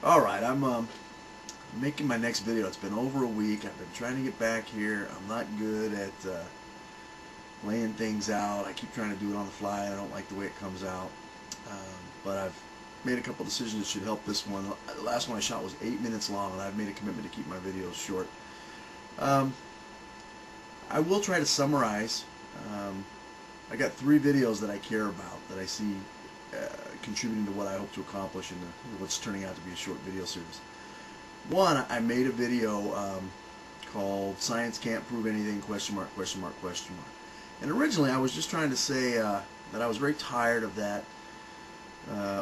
Alright, I'm making my next video. It's been over a week. I've been trying to get back here. I'm not good at laying things out. I keep trying to do it on the fly. I don't like the way it comes out. But I've made a couple decisions that should help this one. The last one I shot was 8 minutes long, and I've made a commitment to keep my videos short. I will try to summarize. I got 3 videos that I care about, that I see contributing to what I hope to accomplish in what's turning out to be a short video series. One, I made a video called "Science Can't Prove Anything?" question mark, question mark, question mark. And originally I was just trying to say that I was very tired of that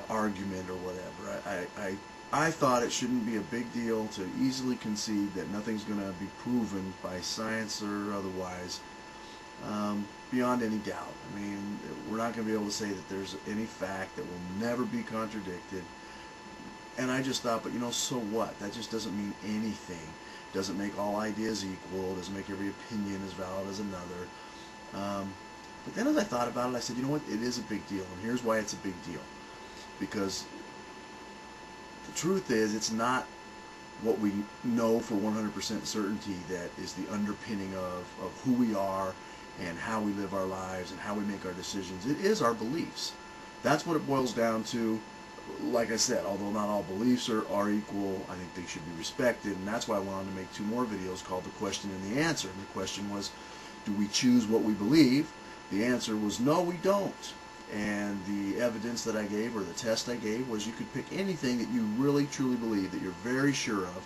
argument or whatever. I thought it shouldn't be a big deal to easily concede that nothing's going to be proven by science or otherwise beyond any doubt. I mean, we're not going to be able to say that there's any fact that will never be contradicted. And I just thought, but so what? That just doesn't mean anything. Doesn't make all ideas equal. Doesn't make every opinion as valid as another. But then as I thought about it, I said, you know what? It is a big deal. And here's why it's a big deal. Because the truth is, it's not what we know for 100% certainty that is the underpinning of who we are and how we live our lives and how we make our decisions. It is our beliefs. That's what it boils down to. Like I said, although not all beliefs are equal, I think they should be respected, and that's why I went on to make 2 more videos called The Question and the Answer. And the question was, do we choose what we believe? The answer was, no, we don't. And the evidence that I gave, or the test I gave, was you could pick anything that you really truly believe, that you're very sure of,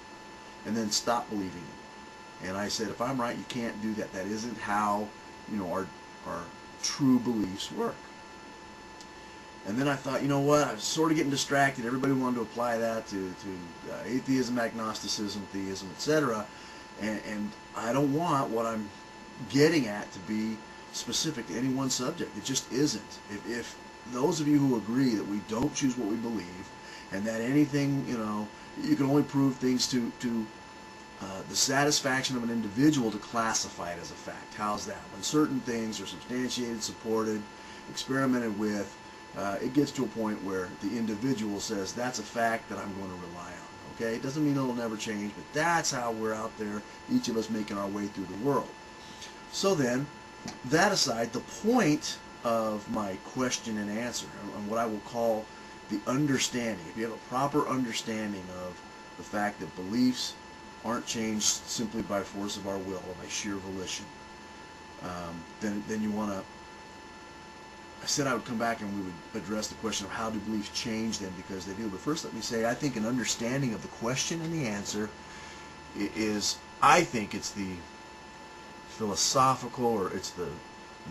and then stop believing it. And I said, if I'm right, you can't do that. That isn't how our true beliefs work. And then I thought, you know what, I was sort of getting distracted. Everybody wanted to apply that to atheism, agnosticism, theism, etc. And I don't want what I'm getting at to be specific to any one subject. It just isn't. If those of you who agree that we don't choose what we believe, and that anything, you can only prove things to the satisfaction of an individual to classify it as a fact. How's that? When certain things are substantiated, supported, experimented with, it gets to a point where the individual says, that's a fact that I'm going to rely on. Okay? It doesn't mean it'll never change, but that's how we're out there, each of us making our way through the world. So then, that aside, the point of my question and answer, and what I will call the understanding, if you have a proper understanding of the fact that beliefs aren't changed simply by force of our will or by sheer volition, then you want to, I said I would come back and we would address the question of how do beliefs change them, because they do. But first let me say, I think an understanding of the question and the answer is, I think it's the philosophical, or it's the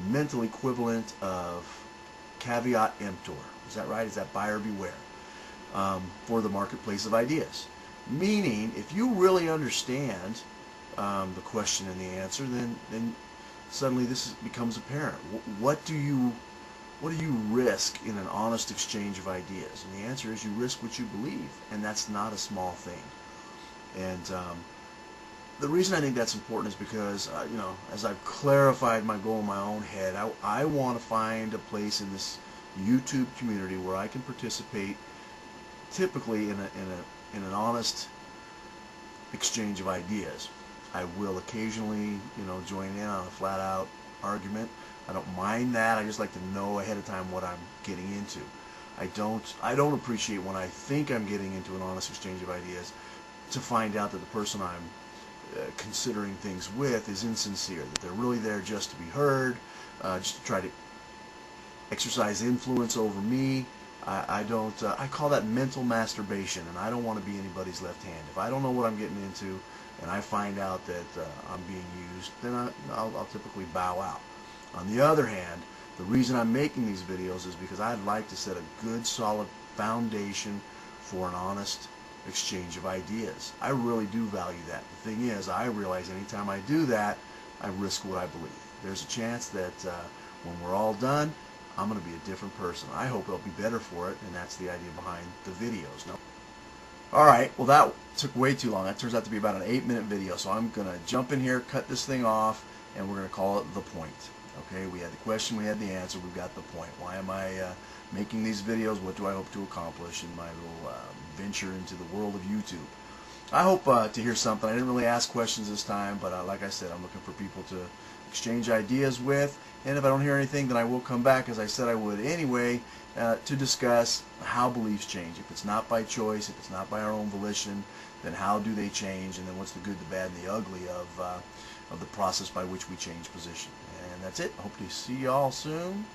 mental equivalent of caveat emptor. Is that right? Is that buyer beware for the marketplace of ideas? Meaning, if you really understand the question and the answer, then suddenly this becomes apparent. What do you risk in an honest exchange of ideas? And the answer is, you risk what you believe, and that's not a small thing. And the reason I think that's important is because, as I've clarified my goal in my own head, I want to find a place in this YouTube community where I can participate, typically in an honest exchange of ideas. I will occasionally, join in on a flat-out argument. I don't mind that. I just like to know ahead of time what I'm getting into. I don't appreciate when I think I'm getting into an honest exchange of ideas to find out that the person I'm considering things with is insincere, that they're really there just to be heard, just to try to exercise influence over me. I call that mental masturbation, and I don't want to be anybody's left hand. If I don't know what I'm getting into and I find out that I'm being used, then I'll typically bow out. On the other hand, the reason I'm making these videos is because I'd like to set a good, solid foundation for an honest exchange of ideas. I really do value that. The thing is, I realize anytime I do that, I risk what I believe. There's a chance that when we're all done, I'm going to be a different person. I hope I'll be better for it, and that's the idea behind the videos. No? Alright, well that took way too long. That turns out to be about an 8-minute video, so I'm going to jump in here, cut this thing off, and we're going to call it The Point. Okay, we had the question, we had the answer, we've got the point. Why am I making these videos? What do I hope to accomplish in my little venture into the world of YouTube? I hope to hear something. I didn't really ask questions this time, but like I said, I'm looking for people to exchange ideas with. And if I don't hear anything, then I will come back, as I said I would anyway, to discuss how beliefs change. If it's not by choice, if it's not by our own volition, then how do they change? And then what's the good, the bad, and the ugly of the process by which we change position? And that's it. I hope to see you all soon.